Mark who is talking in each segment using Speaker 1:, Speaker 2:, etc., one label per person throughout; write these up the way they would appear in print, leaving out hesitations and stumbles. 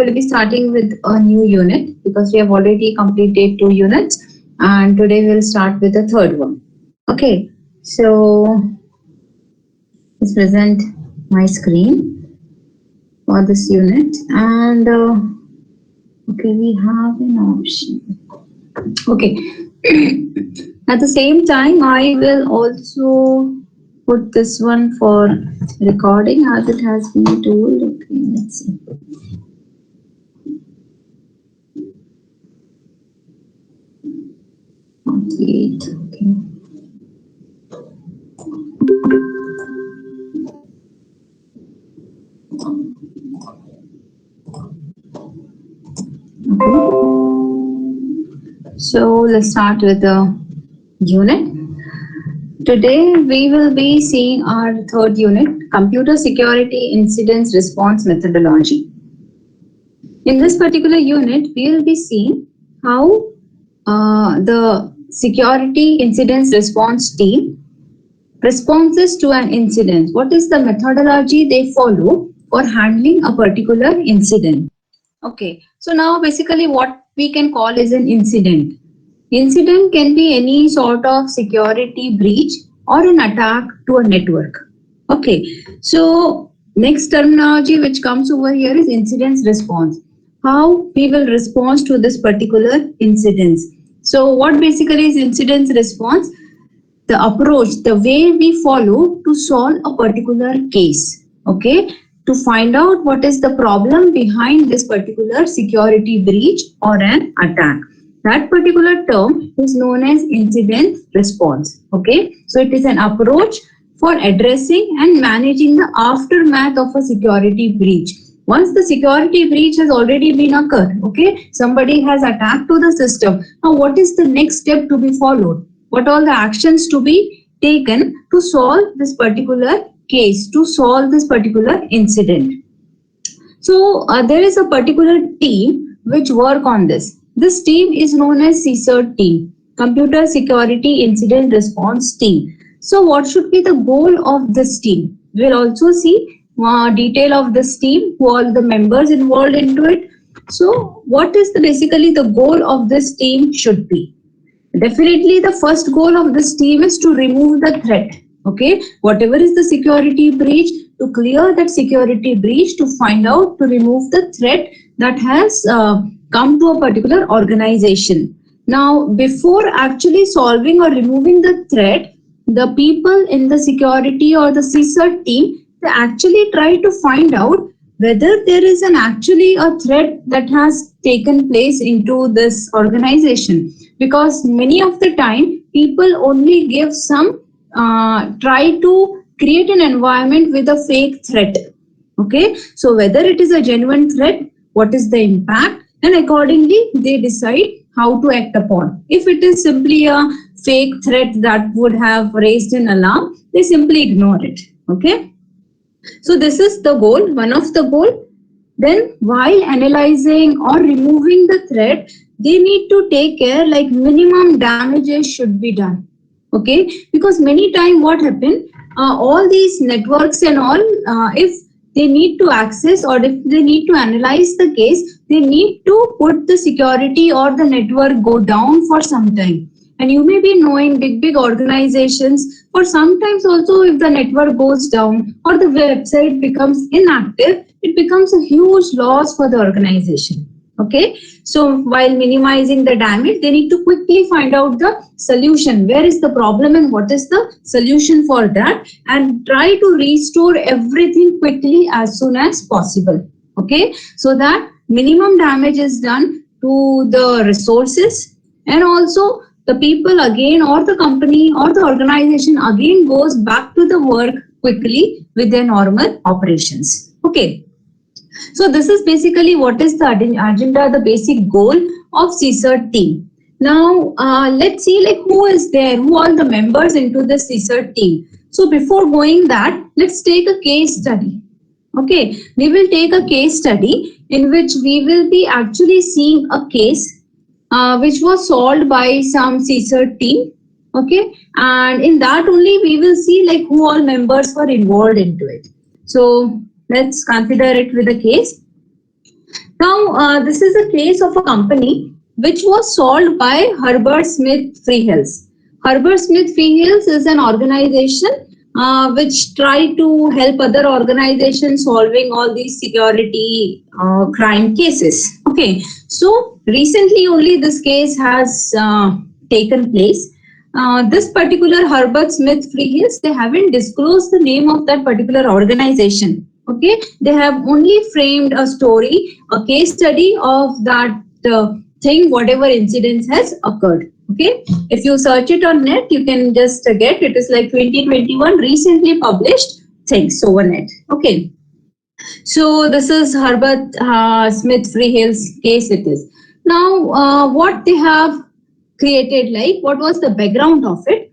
Speaker 1: will be starting with a new unit because we have already completed 2 units, and today we'll start with the third one. Okay, so let's present my screen for this unit, and okay, we have an option. Okay, at the same time, I will also put this one for recording as it has been told. Okay, let's see. Okay. So let's start with the unit. Today we will be seeing our third unit, Computer Security Incidents Response Methodology. In this particular unit, we will be seeing how the Security Incidents Response team responses to an incident. What is the methodology they follow for handling a particular incident? Okay, so now basically what we can call is an incident. Incident can be any sort of security breach or an attack to a network. Okay, so next terminology which comes over here is incident response. How we will respond to this particular incident. So what basically is incident response? The approach, the way we follow to solve a particular case. Okay, to find out what is the problem behind this particular security breach or an attack. That particular term is known as incident response. Okay, so it is an approach for addressing and managing the aftermath of a security breach. Once the security breach has already been occurred, okay, somebody has attacked to the system. Now, what is the next step to be followed? What all the actions to be taken to solve this particular case, to solve this particular incident? So there is a particular team which work on this. This team is known as CSIRT team, Computer Security Incident Response Team. So what should be the goal of this team? We'll also see detail of this team, who are the members involved into it. So what is basically the goal of this team should be? Definitely the first goal of this team is to remove the threat. Okay, whatever is the security breach, to clear that security breach, to find out, to remove the threat that has come to a particular organization. Now, before actually solving or removing the threat, the people in the security or the CSIRT team, they actually try to find out whether there is an actually a threat that has taken place into this organization, because many of the time people only give some try to create an environment with a fake threat. Okay, so whether it is a genuine threat, what is the impact, and accordingly they decide how to act upon. If it is simply a fake threat that would have raised an alarm, they simply ignore it. Okay, so this is the goal, one of the goal. Then while analyzing or removing the threat, they need to take care like minimum damages should be done. Okay, because many time what happen, all these networks and all, if they need to access or if they need to analyze the case, they need to put the security or the network go down for some time. And you may be knowing big organizations, or sometimes also if the network goes down or the website becomes inactive, it becomes a huge loss for the organization. Okay, so while minimizing the damage, they need to quickly find out the solution. Where is the problem and what is the solution for that, and try to restore everything quickly as soon as possible. Okay, so that minimum damage is done to the resources, and also the people again, or the company or the organization again goes back to the work quickly with their normal operations. Okay, so this is basically what is the agenda, the basic goal of CSIRT team. Now let's see like who is there, who are the members into the CSIRT team. So before going that, let's take a case study. Okay, we will take a case study in which we will be actually seeing a case which was solved by some CSIRT team. Okay, and in that only we will see like who all members were involved into it. So let's consider it with a case. Now, this is a case of a company which was solved by Herbert Smith Freehills. Herbert Smith Freehills is an organization which try to help other organizations solving all these security crime cases. Okay, so recently only this case has taken place. This particular Herbert Smith Freehills, they haven't disclosed the name of that particular organization. Okay, they have only framed a story, a case study of that thing, whatever incidents has occurred. Okay, if you search it on net, you can just get it is like 2021 recently published things over net. Okay, so this is Herbert Smith Freehills case. It is now what they have created, like what was the background of it.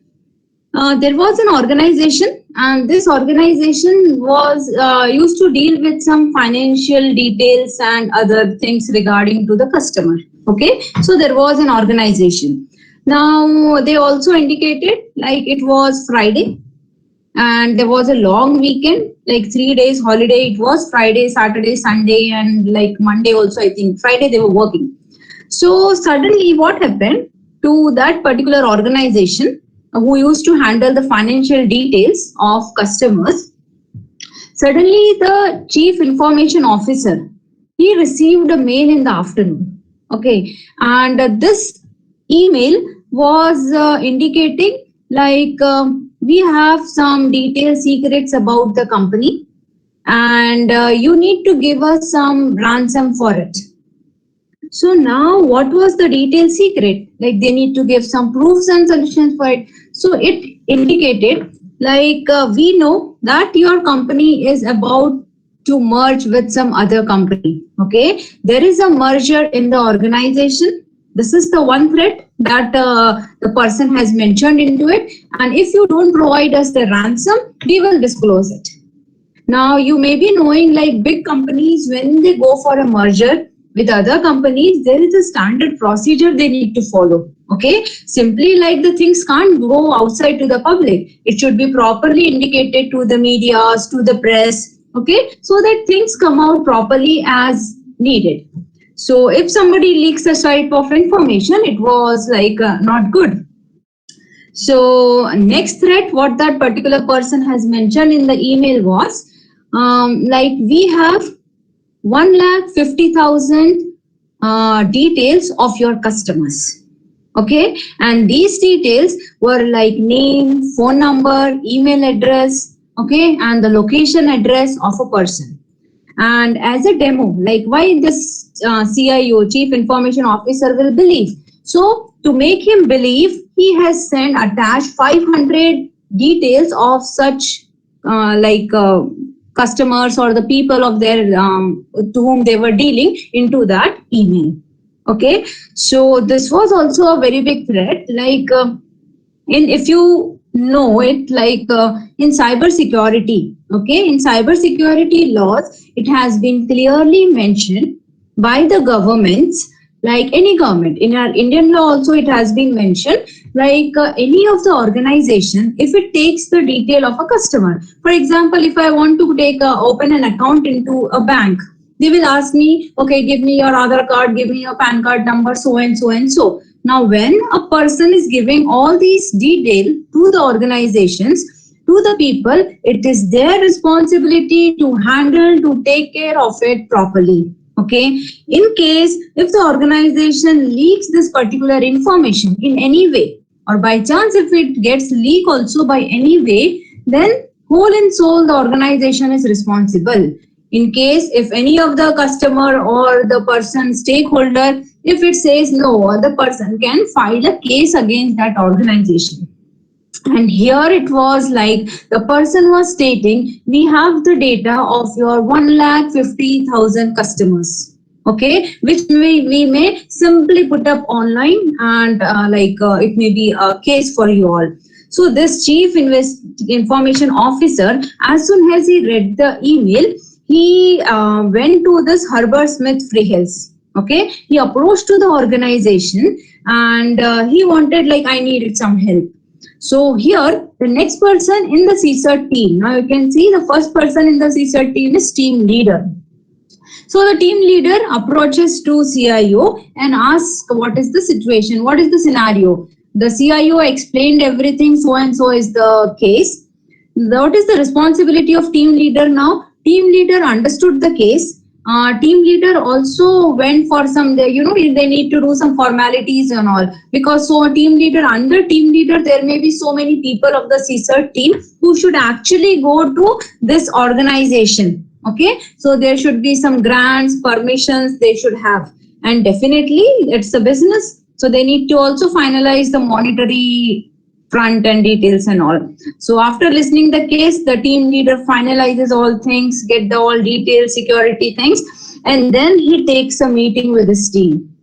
Speaker 1: There was an organization, and this organization was used to deal with some financial details and other things regarding to the customer. Okay, so there was an organization. Now they also indicated like it was Friday, and there was a long weekend, like 3 days holiday. It was Friday, Saturday, Sunday, and like Monday also. I think Friday they were working. So suddenly, what happened to that particular organization who used to handle the financial details of customers? Suddenly, the chief information officer, he received a mail in the afternoon. Okay, and this email was indicating like we have some detailed secrets about the company, and you need to give us some ransom for it. So now what was the detailed secret? Like they need to give some proofs and solutions for it. So it indicated like we know that your company is about to merge with some other company. Okay, there is a merger in the organization. This is the one threat that the person has mentioned into it. And if you don't provide us the ransom, we will disclose it. Now, you may be knowing like big companies, when they go for a merger with other companies, there is a standard procedure they need to follow. Okay, simply like the things can't go outside to the public. It should be properly indicated to the medias, to the press. Okay, so that things come out properly as needed. So, if somebody leaks a type of information, it was like not good. So next threat, what that particular person has mentioned in the email was like we have 1,50,000 details of your customers. Okay, and these details were like name, phone number, email address, okay, and the location address of a person. And as a demo, like why this CIO, Chief Information Officer, will believe. So to make him believe, he has sent attached 500 details of such customers or the people of their to whom they were dealing into that email. Okay, so this was also a very big threat. Like in if you know it, like in cyber security, okay, in cyber security laws, it has been clearly mentioned by the governments, like any government in our Indian law also it has been mentioned, like any of the organization, if it takes the detail of a customer. For example, if I want to take open an account into a bank, they will ask me, okay, give me your Aadhaar card, give me your PAN card number, so and so and so. Now, when a person is giving all these detail to the organizations, to the people, it is their responsibility to handle, to take care of it properly. Okay. In case if the organization leaks this particular information in any way, or by chance if it gets leaked also by any way, then whole and soul the organization is responsible. In case if any of the customer or the person stakeholder, if it says no, the person can file a case against that organization. And here it was like the person was stating, we have the data of your 1,50,000 customers. Okay, which we may simply put up online, and it may be a case for you all. So this chief information officer, as soon as he read the email, he went to this Herbert Smith Freehills. Okay, he approached to the organization, and he wanted like I needed some help. So here, the next person in the CSIRT team, now you can see the first person in the CSIRT team is team leader. So the team leader approaches to CIO and asks, what is the situation? What is the scenario? The CIO explained everything, so and so is the case. What is the responsibility of team leader now? Team leader understood the case. Team leader also went for some, they need to do some formalities and all, because so team leader, under team leader there may be so many people of the CSIRT team who should actually go to this organization. Okay, so there should be some grants, permissions they should have, and definitely it's a business, so they need to also finalize the monetary front and details and all. So after listening the case, the team leader finalizes all things, get the all details, security things, and then he takes a meeting with his team.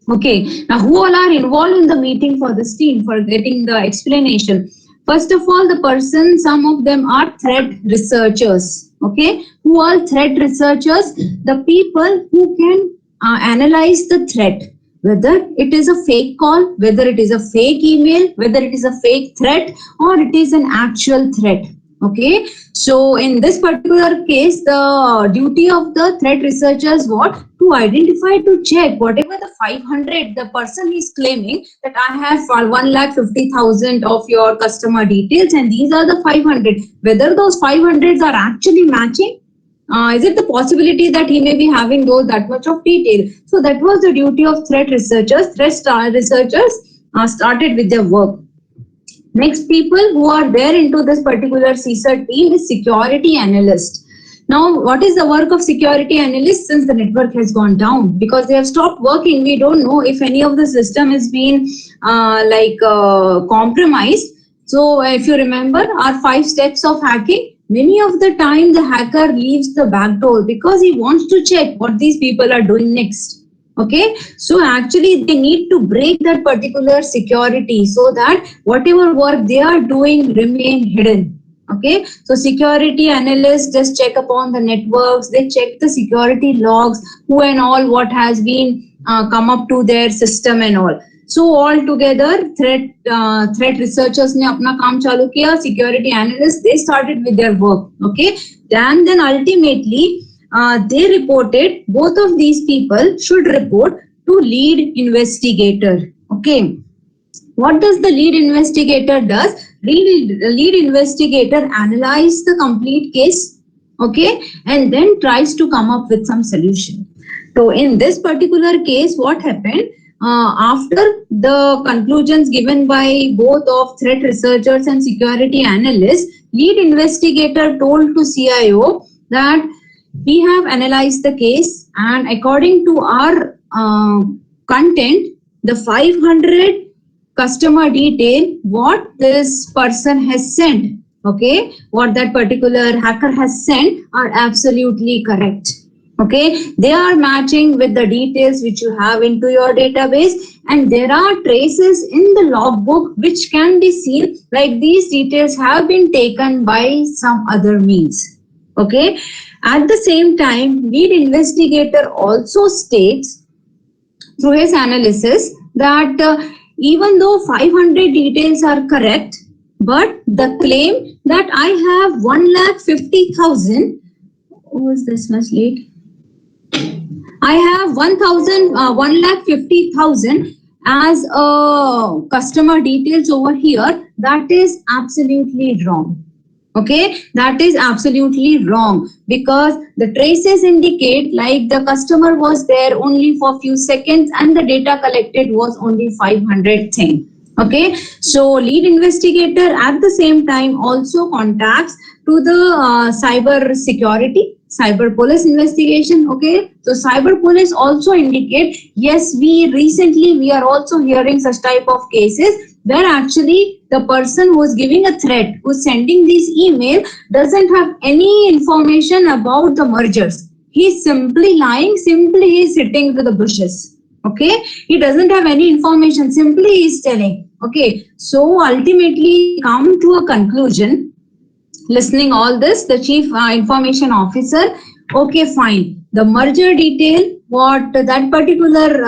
Speaker 1: Okay, now who all are involved in the meeting for this team for getting the explanation? First of all, the person, some of them are threat researchers. Okay, who are threat researchers? The people who can analyze the threat, whether it is a fake call, whether it is a fake email, whether it is a fake threat, or it is an actual threat. Okay, so in this particular case, the duty of the threat researchers what? To identify, to check whatever the 500, the person is claiming that I have 1,50,000 of your customer details and these are the 500, whether those 500s are actually matching. Is it the possibility that he may be having those that much of detail? So that was the duty of threat researchers. Threat researchers started with their work. Next, people who are there into this particular CSIRT team is security analyst. Now, what is the work of security analyst since the network has gone down? Because they have stopped working, we don't know if any of the system has been compromised. So, if you remember our 5 steps of hacking, many of the time the hacker leaves the back door because he wants to check what these people are doing next. Okay, so actually they need to break that particular security so that whatever work they are doing remain hidden. Okay, so security analysts just check upon the networks, they check the security logs, who and all what has been come up to their system and all. So all together threat researchers ने अपना काम चालू किया, security analysts they started with their work. Okay, and then ultimately they reported, both of these people should report to lead investigator. Okay, what does the lead investigator does? Lead investigator analyze the complete case, okay, and then tries to come up with some solution. So in this particular case, what happened? After the conclusions given by both of threat researchers and security analysts, lead investigator told to CIO that we have analyzed the case, and according to our content, the 500 customer detail what this person has sent, okay, what that particular hacker has sent are absolutely correct. Okay, they are matching with the details which you have into your database, and there are traces in the logbook which can be seen like these details have been taken by some other means. Okay, at the same time, lead investigator also states through his analysis that even though 500 details are correct, but the claim that I have 1,50,000, was this much late? I have 1,50,000 as a customer details over here. That is absolutely wrong. Okay, that is absolutely wrong, because the traces indicate like the customer was there only for a few seconds and the data collected was only 500 thing. Okay, so lead investigator at the same time also contacts to the cyber security, cyber police investigation. Okay, so cyber police also indicate, yes, we are also hearing such type of cases where actually the person who is giving a threat, who is sending this email, doesn't have any information about the mergers. He's simply lying, simply he's sitting with the bushes. Okay, he doesn't have any information, simply he's telling. Okay, so ultimately come to a conclusion. Listening all this, the chief information officer, okay, fine, the merger detail what that particular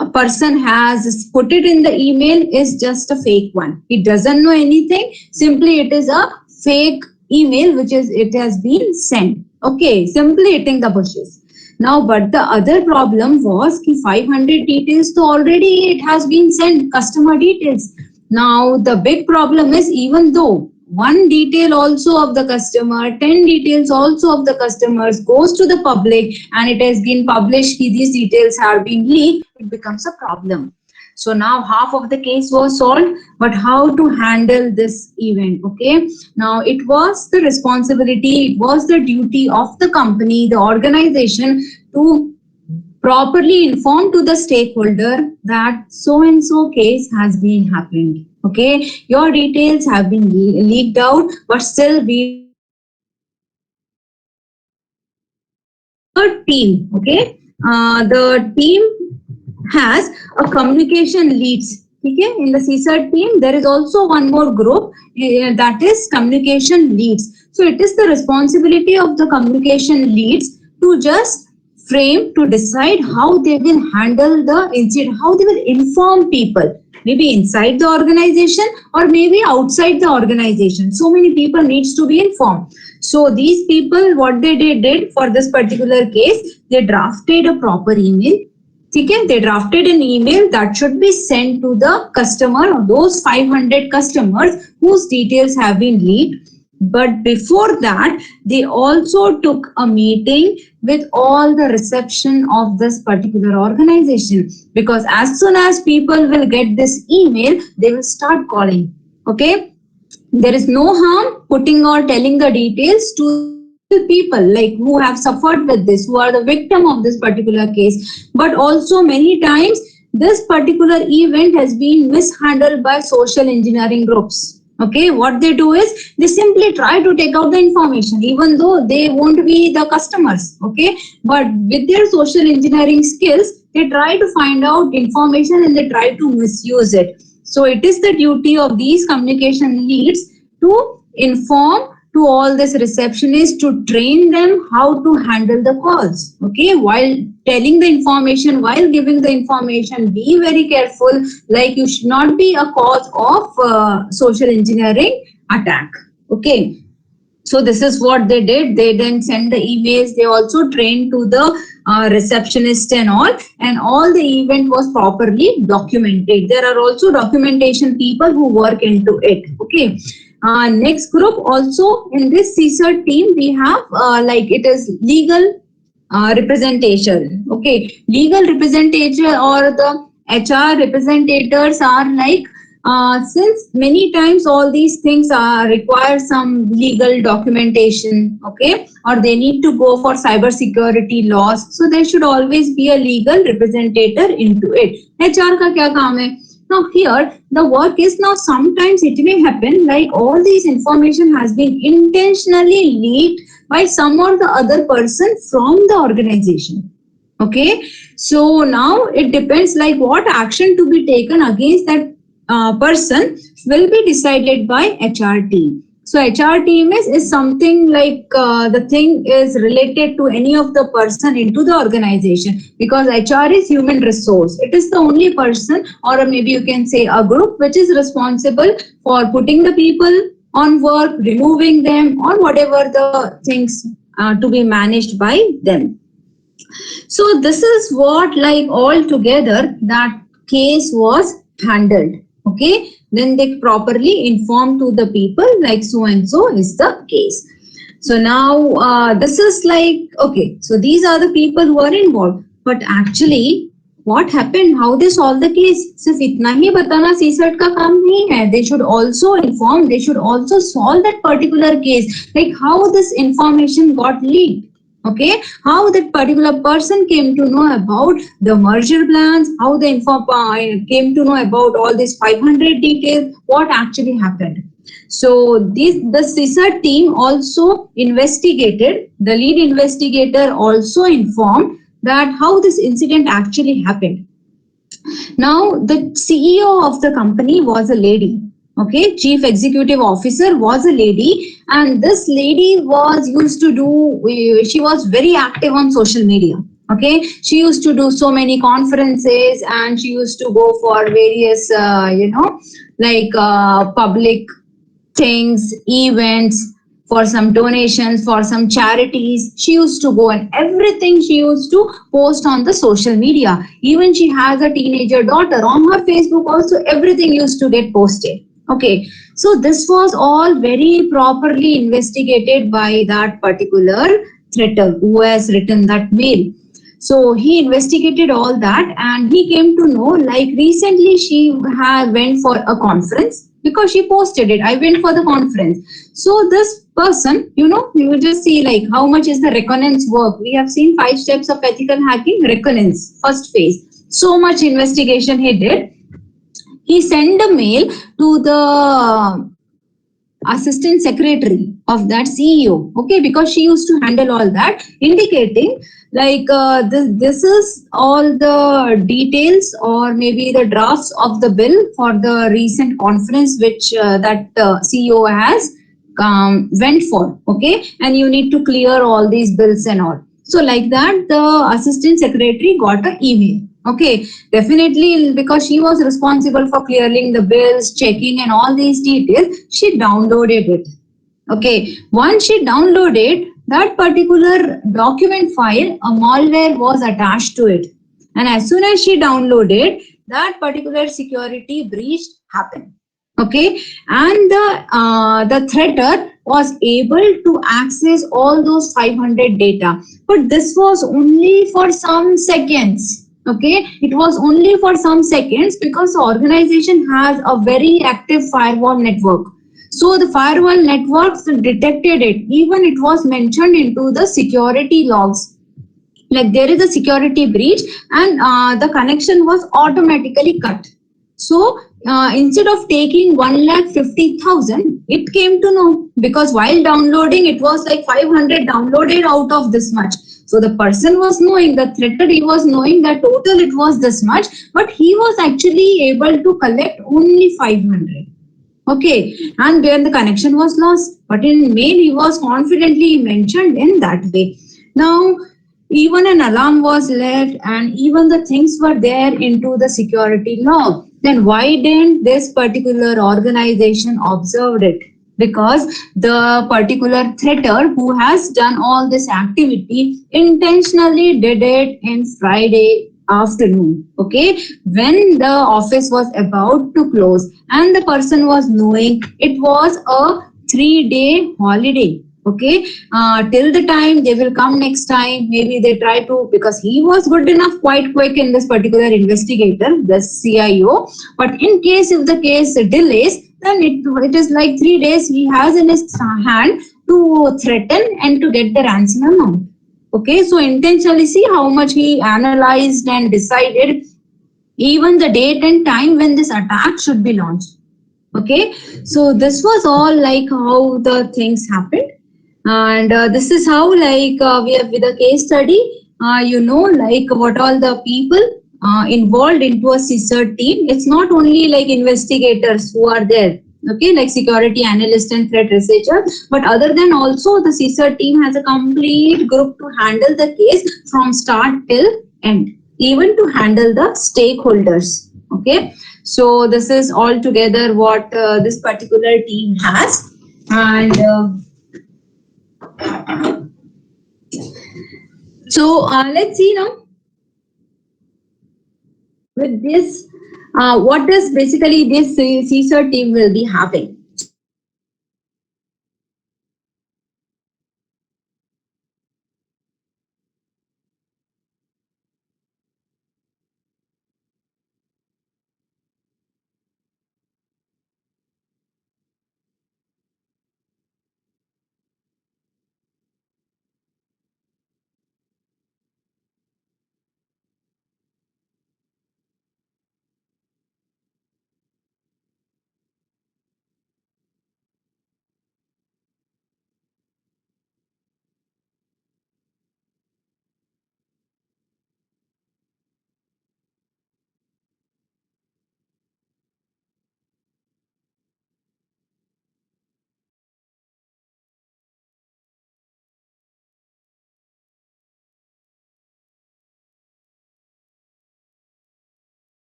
Speaker 1: a person has put it in the email is just a fake one. He doesn't know anything, simply it is a fake email which is it has been sent. Okay, simply hitting the bushes. Now, but the other problem was ki 500 details, so already it has been sent customer details. Now, the big problem is, even though one detail also of the customer, 10 details also of the customers goes to the public and it has been published, these details have been leaked, it becomes a problem. So now half of the case was solved, but how to handle this event? Okay, now it was the responsibility, it was the duty of the company, the organization, to properly inform to the stakeholder that so and so case has been happened. Okay, your details have been leaked out, but still we will team. Okay, the team has a communication leads. Okay, in the CSAT team, there is also one more group, that is communication leads. So it is the responsibility of the communication leads to just frame, to decide how they will handle the incident, how they will inform people, maybe inside the organization or maybe outside the organization. So many people needs to be informed. So these people, what they did for this particular case, they drafted a proper email. Okay, they drafted an email that should be sent to the customer, or those 500 customers whose details have been leaked. But before that, they also took a meeting with all the reception of this particular organization, because as soon as people will get this email, they will start calling. Okay, there is no harm putting or telling the details to the real people, like who have suffered with this, who are the victim of this particular case. But also many times this particular event has been mishandled by social engineering groups. Okay, what they do is they simply try to take out the information even though they won't be the customers. Okay, but with their social engineering skills, they try to find out information and they try to misuse it. So it is the duty of these communication leads to inform to all this receptionists, to train them how to handle the calls. Okay, while telling the information, while giving the information, be very careful. Like, you should not be a cause of social engineering attack. Okay, so this is what they did. They then sent the emails. They also trained to the receptionist and all the event was properly documented. There are also documentation people who work into it. Okay, next group, also in this CSER team we have like it is legal representation. Okay, legal representation or the HR representatives are like, since many times all these things require some legal documentation, okay, or they need to go for cyber security laws, so there should always be a legal representative into it. HR का क्या काम है? Now here the work is, now sometimes it may happen like all these information has been intentionally leaked by some or the other person from the organization. Okay, so now it depends like what action to be taken against that person will be decided by HR team. So HR team is something like the thing is related to any of the person into the organization, because HR is human resource. It is the only person, or maybe you can say a group, which is responsible for putting the people on work, removing them, or whatever the things to be managed by them. So this is what, like, all together that case was handled. Okay, then they properly inform to the people like so and so is the case. So now this is like, okay, so these are the people who are involved, but actually what happened, how they solve the case, सिर्फ इतना ही बताना CSAT का काम नहीं है. They should also inform, they should also solve that particular case, like how this information got leaked. Okay, how that particular person came to know about the merger plans, how the came to know about all these 500 details, what actually happened. So the CSAT team also investigated, the lead investigator also informed that how this incident actually happened. Now the CEO of the company was a lady. Okay, chief executive officer was a lady, and this lady was used to do, she was very active on social media. Okay, she used to do so many conferences and she used to go for various like public things, events. for some donations, for some charities. She used to go, and everything she used to post on the social media. Even she has a teenager daughter on her Facebook, also everything used to get posted. Okay, so this was all very properly investigated by that particular threater who has written that mail. So he investigated all that, and he came to know, like, recently she had went for a conference because she posted it. I went for the conference. So this person, you will just see like how much is the reckonance work. We have seen 5 steps of ethical hacking, reckonance, first phase. So much investigation he did. He sent a mail to the assistant secretary of that CEO, okay, because she used to handle all that, indicating like this is all the details or maybe the drafts of the bill for the recent conference which that CEO has went for, okay, and you need to clear all these bills and all. So like that, the assistant secretary got an email. Okay, definitely because she was responsible for clearing the bills, checking, and all these details. She downloaded it. Okay, once she downloaded that particular document file, a malware was attached to it. And as soon as she downloaded, that particular security breach happened. Okay, and the threater was able to access all those 500 data, but this was only for some seconds. Okay, it was only for some seconds because the organization has a very active firewall network. So the firewall networks detected it. Even it was mentioned into the security logs. Like there is a security breach, and the connection was automatically cut. So instead of taking 1,50,000, it came to know, because while downloading it was like 500 downloaded out of this much. So the person was knowing, the threater, he was knowing that total it was this much, but he was actually able to collect only 500. Okay, and then the connection was lost. But in mail, he was confidently mentioned in that way. Now, even an alarm was left, and even the things were there into the security log. Then why didn't this particular organization observed it? Because the particular threater who has done all this activity intentionally did it in Friday afternoon, okay, when the office was about to close, and the person was knowing it was a 3-day holiday. Okay, till the time they will come next time, maybe they try to, because he was good enough, quite quick in this particular investigator, the CIO. But in case if the case delays, then it is like 3 days he has in his hand to threaten and to get the ransom amount. Okay, so intentionally see how much he analyzed and decided even the date and time when this attack should be launched. Okay, so this was all like how the things happened, and this is how like we have with a case study. Like what all the people involved into a CSIRT team. It's not only like investigators who are there. Okay, like security analyst and threat researcher, but other than also the CSIRT team has a complete group to handle the case from start till end, even to handle the stakeholders. Okay, so this is all together what this particular team has, and so let's see now with this. What does basically this CSIR team will be having?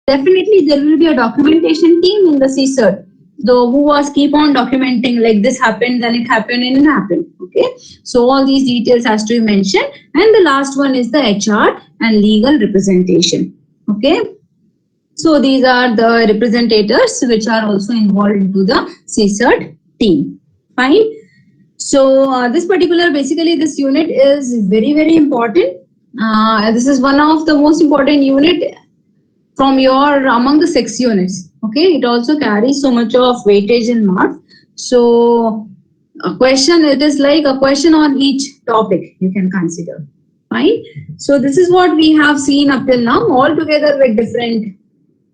Speaker 1: definitely there will be a documentation team in the CSERT, though who was keep on documenting like this happened, then it happened, and it happened. Okay, so all these details has to be mentioned, and the last one is the HR and legal representation. Okay, so these are the representatives which are also involved into the CSERT team. Fine. So this particular, basically this unit is very important. This is one of the most important unit from your among the 6 units. Okay, it also carries so much of weightage in marks. So a question, it is like a question on each topic you can consider. Fine. So this is what we have seen up till now, all together with different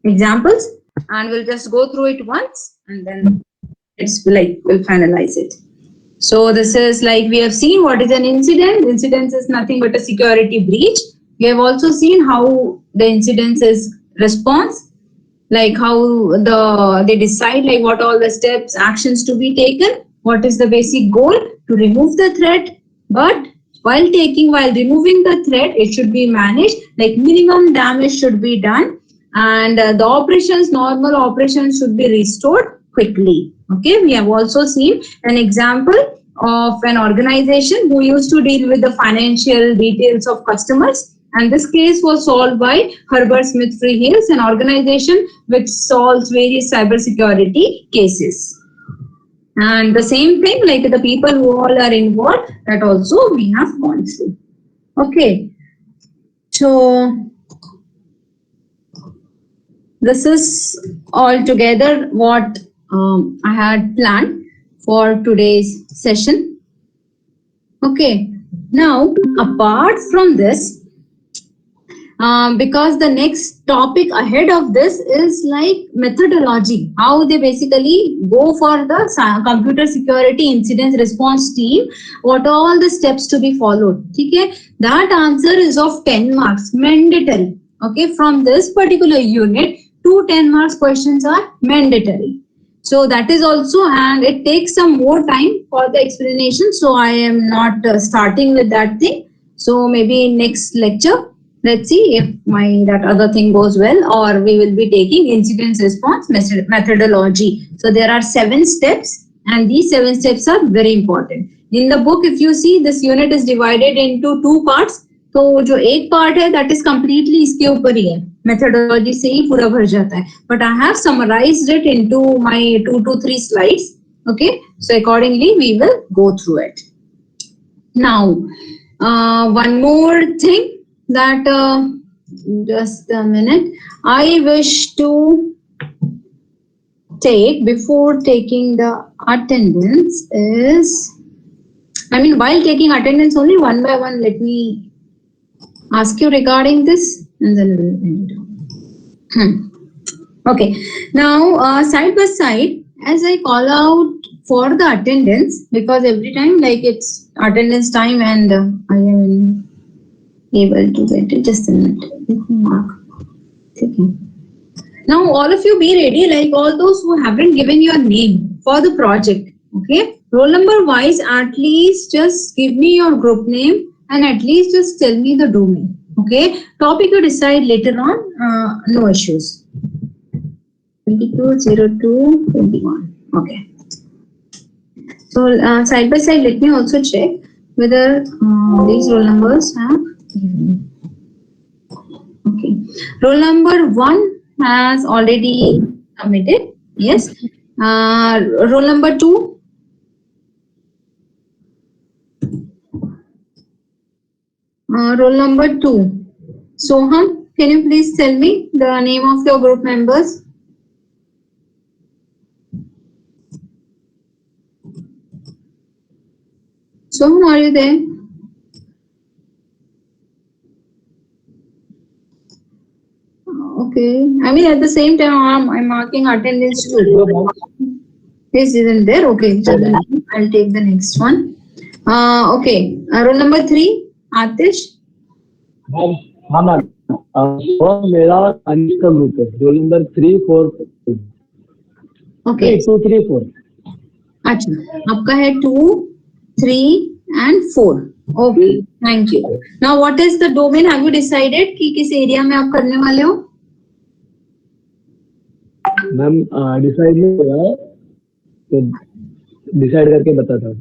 Speaker 1: examples, and we'll just go through it once and then it's like we'll finalize it. So this is like we have seen what is an incident. Incident is nothing but a security breach. We have also seen how the incident is response, like how they decide like what all the steps, actions to be taken, what is the basic goal to remove the threat. But while removing the threat, it should be managed, like minimum damage should be done, and normal operations should be restored quickly. Okay, we have also seen an example of an organization who used to deal with the financial details of customers, and this case was solved by Herbert Smith Freehills, an organization which solves various cybersecurity cases. And the same thing, like the people who all are involved, that also we have gone through. Okay, so this is altogether what I had planned for today's session. Okay, now apart from this, because the next topic ahead of this is like methodology, how they basically go for the computer security incident response team, what all the steps to be followed. Okay, that answer is of 10 marks, mandatory. Okay, from this particular unit, 2 10 marks questions are mandatory. So that is also, and it takes some more time for the explanation. So I am not starting with that thing. So maybe next lecture, let's see if that other thing goes well, or we will be taking incident response methodology. So there are 7 steps, and these 7 steps are very important. In the book, if you see, this unit is divided into 2 parts. तो जो एक part है that is completely इसके ऊपर ही है, methodology से ही पूरा भर जाता है, but I have summarised it into my 2 to 3 slides. Okay, so accordingly we will go through it. Now one more thing that just a minute I wish to take before taking the attendance is, I mean while taking attendance only, one by one let me ask you regarding this, and then we'll end it. Okay, now side by side, as I call out for the attendance, because every time like it's attendance time and I am able to get it. Just a minute. Let me mark. Okay. Now all of you be ready, like all those who haven't given your name for the project. Okay, roll number wise, at least just give me your group name and at least just tell me the domain. Okay, topic you decide later on, no issues. 220221. Okay, so side by side let me also check whether these roll numbers have given. Okay, roll number 1 has already submitted. Yes. Roll number 2. Roll number 2. Soham, can you please tell me the name of your group members? Soham, are you there? Okay. I mean, at the same time, I'm marking attendance too. This isn't there. Okay. So then I'll take the next one. Okay. Roll number 3, Atish.
Speaker 2: हाँ ma'am, मेरा अनिश का group है, roll number 3, 4.
Speaker 1: Okay.
Speaker 2: 2, 3, 4.
Speaker 1: अच्छा, आपका है 2, 3 and 4. Okay, thank you. Now what is the domain? Have you decided कि किस area में आप करने वाले हो?
Speaker 2: मैम डिसाइड नहीं हुआ, तो डिसाइड करके बताता हूँ।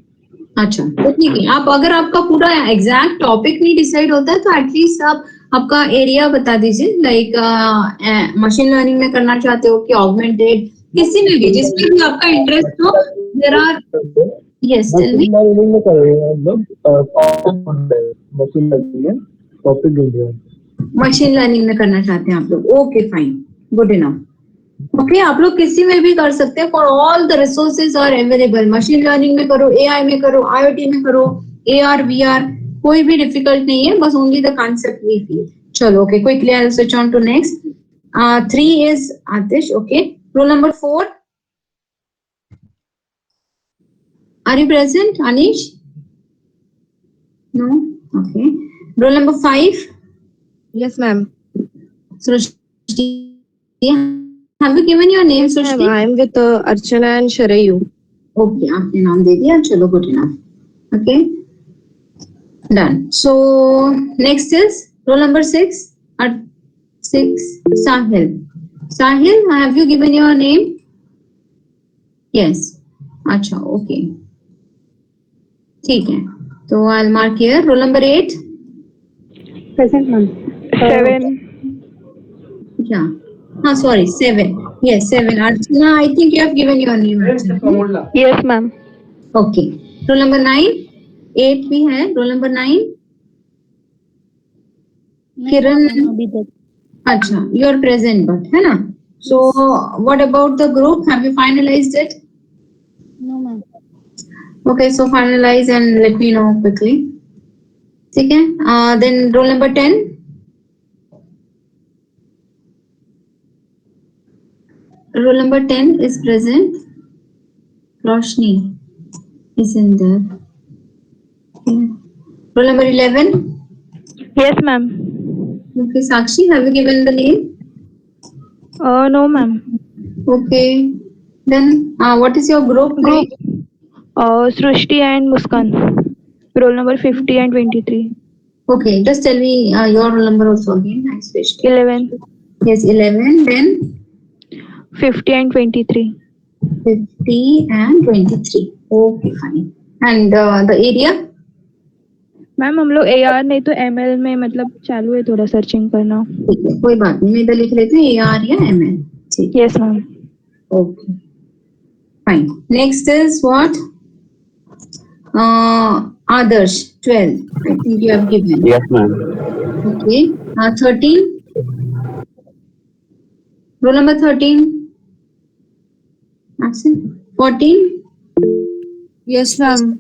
Speaker 1: अच्छा, तो ठीक है, आप अगर आपका पूरा एग्जैक्ट टॉपिक नहीं डिसाइड होता है तो एटलीस्ट आप आपका एरिया बता दीजिए, लाइक मशीन लर्निंग में करना चाहते हो कि ऑगमेंटेड, किसी में भी जिसमें भी आपका इंटरेस्ट हो। There are, yes tell me.
Speaker 2: Machine learning में कर रहे हैं हम लोग, मशीन लर्निंग में टॉपिक ढूंढ रहे हैं।
Speaker 1: मशीन लर्निंग में करना चाहते हैं आप लोग, okay fine, good enough. Okay, आप लोग किसी में भी कर सकते हैं, for all the resources are available. Machine learning में करो, एआई में करो, आईओटी में करो, एआर वीआर, कोई भी डिफिकल्ट नहीं है, बस only the concept we feel. चलो, okay, quickly I will switch on to next. 3 is Atish, okay. Roll number 4. Are you present, Anish? No? Okay. Roll number 5.
Speaker 3: Yes, ma'am.
Speaker 1: Srishti. Have you given your name,
Speaker 3: Yes, ma'am.
Speaker 1: Srishti?
Speaker 3: I am with Archana and Sharayu.
Speaker 1: Okay, आपने नाम दे दिया, चलो, good enough. Okay, done. So next is roll number 6. At 6, Sahil. Sahil, have you given your name? Yes. अच्छा, okay. ठीक है, तो I'll mark here. Roll number 8.
Speaker 3: Present, ma'am.
Speaker 4: 7.
Speaker 1: Yeah. Sorry, 7. Yes, 7. Archana, I think you have given your name. Archana.
Speaker 4: Yes, ma'am.
Speaker 1: Okay. Roll number 9. 8 भी है. Roll number 9. Kiran. अच्छा, you are present, but है ना? So, what about the group? Have you finalized it?
Speaker 3: No, ma'am.
Speaker 1: Okay, so finalize and let me know quickly. ठीक है? Then roll number 10. Roll number 10 is present. Roshni is in there. Okay. Roll number 11.
Speaker 4: Yes, ma'am.
Speaker 1: Okay, Sakshi, have you given the name?
Speaker 4: No, ma'am.
Speaker 1: Okay. Then, what is your group name?
Speaker 4: Srushti and Muskan. Roll number 50 and 23.
Speaker 1: Okay, just tell me your roll number also again. I switched.
Speaker 4: 11.
Speaker 1: Yes, 11. Then
Speaker 4: 50 and 23.
Speaker 1: 50 and 23. Okay, fine. And the area?
Speaker 4: Ma'am हम लोग AR नहीं तो ML में मतलब चालू है थोड़ा searching करना.
Speaker 1: ठीक है, कोई बात नहीं, मैं इधर लिख लेती हूँ AR या ML. ठीक.
Speaker 4: Yes, ma'am.
Speaker 1: Okay, fine. Next is what? Adarsh, 12. I think you have given.
Speaker 2: Yes, ma'am.
Speaker 1: Okay. 13. Roll number 13. Absent. 14.
Speaker 3: Yes, ma'am.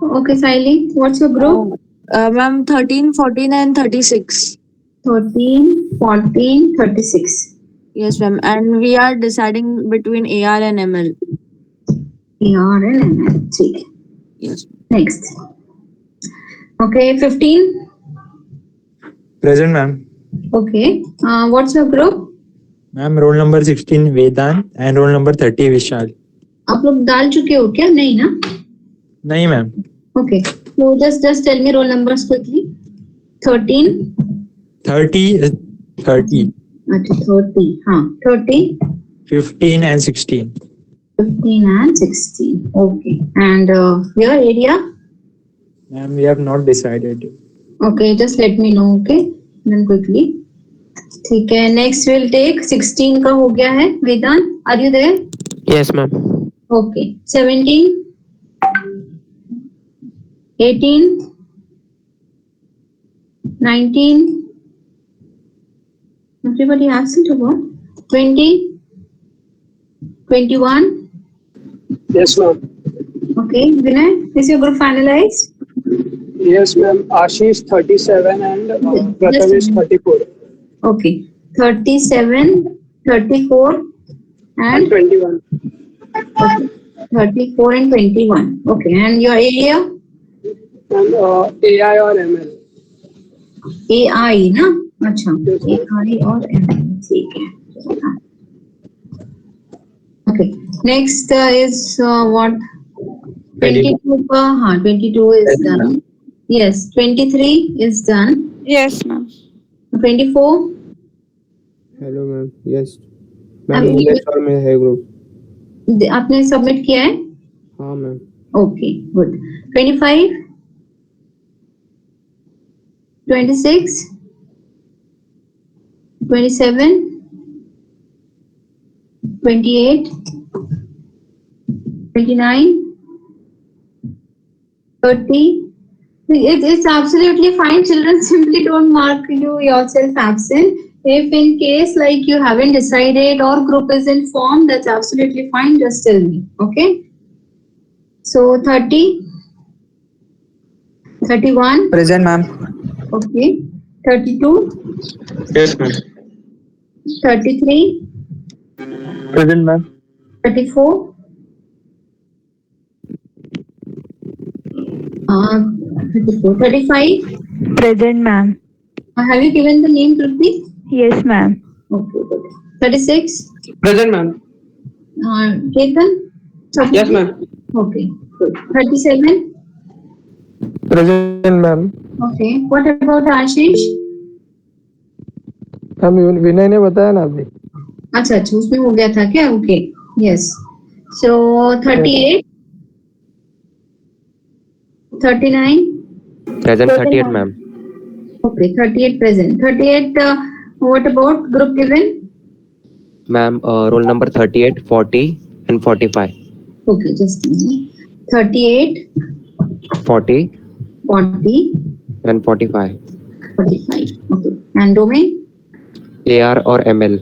Speaker 1: Okay, Saili, what's your group?
Speaker 3: Ma'am, 13, 14 and 36.
Speaker 1: 13, 14, 36.
Speaker 3: Yes, ma'am. And we are deciding between AR and ML.
Speaker 1: AR and ML. ठीक है.
Speaker 3: Yes.
Speaker 1: Next. Okay, 15.
Speaker 5: Present, ma'am.
Speaker 1: Okay. What's your group?
Speaker 5: Ma'am, roll number 16 Vedant and roll number 30 Vishal.
Speaker 1: आप लोग डाल चुके हो क्या? नहीं ना?
Speaker 5: नहीं ma'am.
Speaker 1: Okay. So just tell me roll numbers quickly. 13.
Speaker 5: 30.
Speaker 1: अच्छा, 30. हाँ, 30.
Speaker 5: 15 and 16.
Speaker 1: 15 and 16. Okay. And your area?
Speaker 5: Ma'am, we have not decided.
Speaker 1: Okay, just let me know. Okay. Then quickly. ठीक है. Next we'll take 16 का हो गया है. Vedant, are you there?
Speaker 6: Yes, ma'am.
Speaker 1: Okay. 17. 18. 19. Everybody absent or what? 20. 21.
Speaker 2: Yes, ma'am.
Speaker 1: Okay. Vinay, is your group finalized?
Speaker 2: Yes, ma'am. Ashish 37 and Pratham is 34
Speaker 1: Okay. 37, 34
Speaker 2: and
Speaker 1: and
Speaker 2: 21.
Speaker 1: okay. 34 and 21. Okay. And your area?
Speaker 2: And AI or ML.
Speaker 1: AI ना? अच्छा, AI और ML. ठीक है. Okay. Next is what? 22 का, हाँ, 22 is done. Yes, 23 is done.
Speaker 4: Yes, ma'am.
Speaker 1: 24.
Speaker 6: Hello, ma'am. Yes. Ma'am
Speaker 1: अभी-
Speaker 6: भुवनेश्वर में है ग्रुप।
Speaker 1: आपने सबमिट किया है?
Speaker 6: हाँ ma'am.
Speaker 1: Okay good. 25, 26, 27, 28, 29, 30. It's absolutely fine. Children, simply don't mark you yourself absent. If in case like you haven't decided or group is informed, that's absolutely fine. Just tell me. Okay. So 30, 31.
Speaker 5: Present, ma'am.
Speaker 1: Okay. 32,
Speaker 5: Yes, ma'am.
Speaker 1: 33,
Speaker 5: Present, ma'am.
Speaker 1: 34. 34, 35.
Speaker 4: Present, ma'am.
Speaker 1: Have you given the name, Trupti?
Speaker 4: Yes, ma'am.
Speaker 1: Okay, good. 36.
Speaker 6: Present ma'am.
Speaker 1: Ketan?
Speaker 6: Yes ma'am।
Speaker 1: Okay, good. 37.
Speaker 6: Present ma'am.
Speaker 1: Okay. What about Ashish?
Speaker 6: हम विनय ने बताया ना अभी।
Speaker 1: अच्छा अच्छा, उसमें हो गया था क्या? Okay, yes. So 38, 39.
Speaker 7: Present 38, ma'am.
Speaker 1: Okay, 38 present. 38. What about group given?
Speaker 7: Ma'am, roll number 38, 40, and 45.
Speaker 1: Okay, just a minute. 38,
Speaker 7: 40
Speaker 1: 40,
Speaker 7: and 45.
Speaker 1: 45. Okay. And domain?
Speaker 7: AR or ML.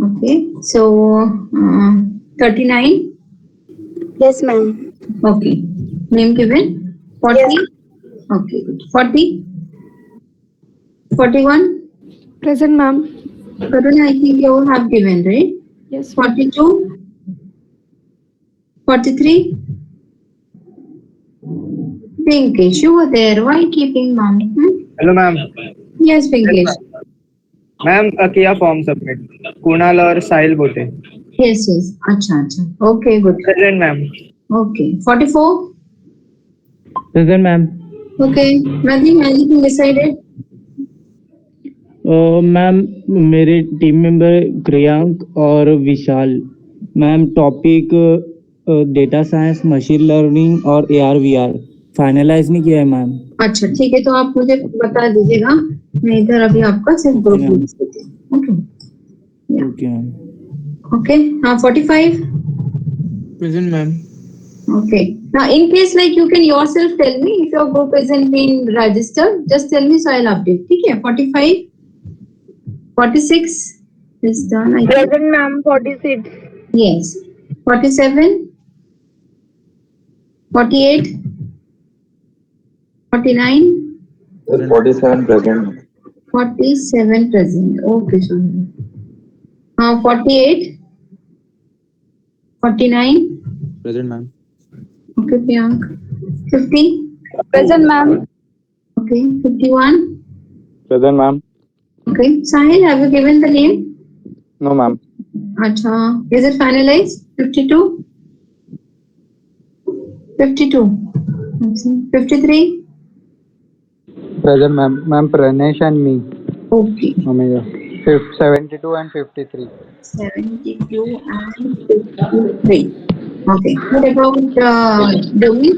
Speaker 1: Okay. So 39.
Speaker 3: Yes, ma'am.
Speaker 1: Okay. Name given? 40. Okay, good. 40. 41.
Speaker 8: Present, ma'am.
Speaker 1: Karuna, I think you have given, right?
Speaker 8: Yes.
Speaker 1: 42. 43. Pinkesh, you were there. Why keeping mom?
Speaker 9: Hello ma'am.
Speaker 1: Yes, Pinkesh.
Speaker 9: Ma'am किया form submit, Kunal और साहिल बोलते।
Speaker 1: Yes, yes. अच्छा अच्छा. Okay, good.
Speaker 9: Present ma'am.
Speaker 1: Okay. 44.
Speaker 2: Present ma'am.
Speaker 1: Okay. Nothing, anything decided?
Speaker 2: Ma'am मेरे team member Kriyank और Vishal. Ma'am topic data science, machine learning और AR VR finalize नहीं किया है मैम।
Speaker 1: अच्छा ठीक है, तो आप मुझे बता दीजिएगा, मैं इधर अभी आपका सिर्फ ग्रुप
Speaker 2: Okay, ma'am.
Speaker 1: लिख देती हूँ। Okay
Speaker 2: okay ma'am.
Speaker 1: ओके। हाँ 45.
Speaker 5: Present, ma'am.
Speaker 1: Okay. Now, in case like you can yourself tell me if your group isn't been registered, just tell me so I'll update. ठीक है? 45, 46 is done. I think.
Speaker 4: Present, ma'am. 46.
Speaker 1: Yes. 47, 48, 49,
Speaker 10: 47 present.
Speaker 1: 47 present. Okay, so 48, 49.
Speaker 5: Present, ma'am.
Speaker 1: Okay, Priyank. 50.
Speaker 4: Present, ma'am.
Speaker 1: Okay, 51.
Speaker 6: Present ma'am.
Speaker 1: Okay, Sahil, have you given the name?
Speaker 6: No ma'am.
Speaker 1: Acha, is it finalized? 52. 52. 53.
Speaker 6: Present ma'am. Ma'am Pranesh and me.
Speaker 1: Okay.
Speaker 6: Omega 72 and 53।
Speaker 1: 72 and 53. Okay. What about domain?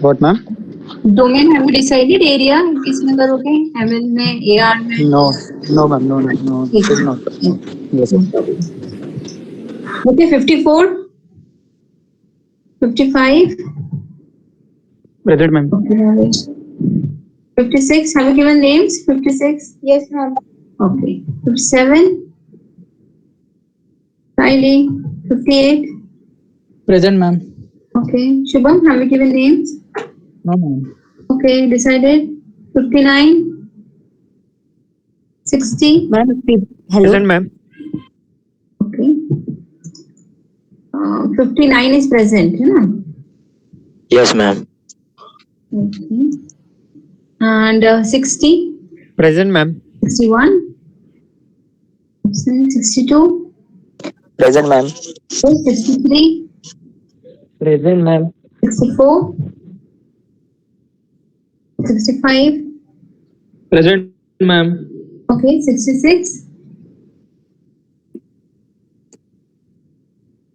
Speaker 6: What ma'am?
Speaker 1: Domain have you decided? Area किसमें करोगे? ML में, AR में?
Speaker 6: No no ma'am, no no no still not. Yes.
Speaker 1: Okay, 54. 55.
Speaker 6: Present ma'am.
Speaker 1: Okay. 56. Have you given names? 56.
Speaker 3: Yes, ma'am.
Speaker 1: Okay. 57. Kylie. 58.
Speaker 2: Present ma'am.
Speaker 1: Okay. Shubham, have you given names?
Speaker 2: No ma'am.
Speaker 1: Okay, decided. 59. 60.
Speaker 3: Ma'am, hello.
Speaker 7: Present, ma'am.
Speaker 1: Okay. 59 is present, है ना?
Speaker 10: Yes, ma'am.
Speaker 1: Okay. And 60.
Speaker 7: Present, ma'am.
Speaker 1: 61. 62.
Speaker 10: Present, ma'am.
Speaker 1: 63.
Speaker 6: Present ma'am.
Speaker 1: 64. 65.
Speaker 9: Present, ma'am.
Speaker 1: Okay, 66.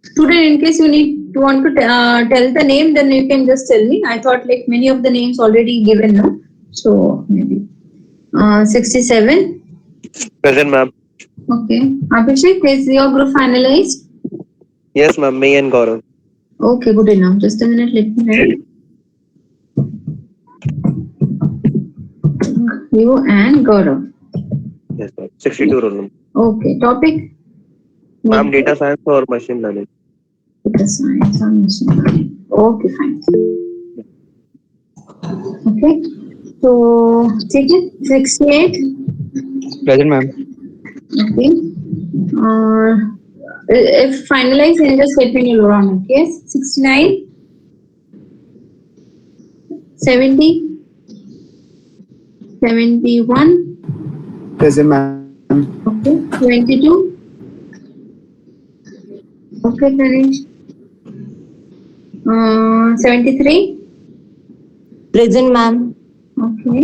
Speaker 1: Student, in case you want to tell the name, then you can just tell me. I thought like many of the names already given, no? So maybe 67.
Speaker 7: Present, ma'am.
Speaker 1: Okay. Abhishek, is your group finalized?
Speaker 7: Yes, ma'am. Me and Gaurav.
Speaker 1: Okay, good enough. Just a minute, let me write. You and Gaurav.
Speaker 7: Yes, ma'am. 62 roll number.
Speaker 1: Okay, topic?
Speaker 7: Ma'am, data science or machine learning?
Speaker 1: Data science and machine learning. Okay, fine. Okay. So, take it. 68.
Speaker 6: Present, ma'am.
Speaker 1: Okay. If finalized, then just let me know around. Okay. 69. 70. 71.
Speaker 6: Present, ma'am.
Speaker 1: Okay. 22. Okay, finish. 73.
Speaker 3: Present, ma'am.
Speaker 1: Okay.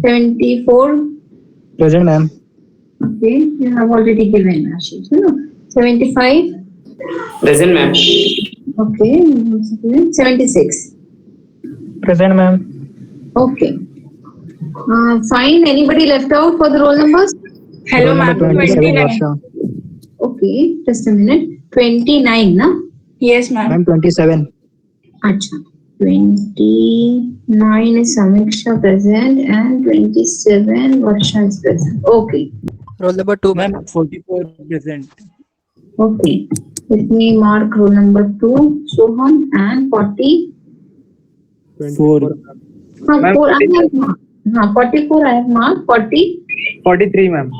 Speaker 1: 74.
Speaker 6: Present, ma'am.
Speaker 1: Okay, you have already given Ashish. No? 75.
Speaker 10: Present, ma'am.
Speaker 1: Okay. 76.
Speaker 6: Present, ma'am.
Speaker 1: Okay. Fine. Anybody left out for the roll numbers?
Speaker 4: Hello, ma'am.
Speaker 6: 27, Varsha.
Speaker 1: Okay, just a minute. 29, na?
Speaker 4: Yes, ma'am.
Speaker 6: Ma'am, 27.
Speaker 1: Acha. 29 is Samiksha present and 27 Varsha is present. Okay.
Speaker 9: Roll number 2,
Speaker 2: Ma'am, 44 present.
Speaker 1: Okay. Let me mark roll number 2, Soham, and 40.
Speaker 2: 4.
Speaker 9: Ma'am,
Speaker 1: 4 I have marked. 44 I have marked. 40.
Speaker 9: 43, ma'am.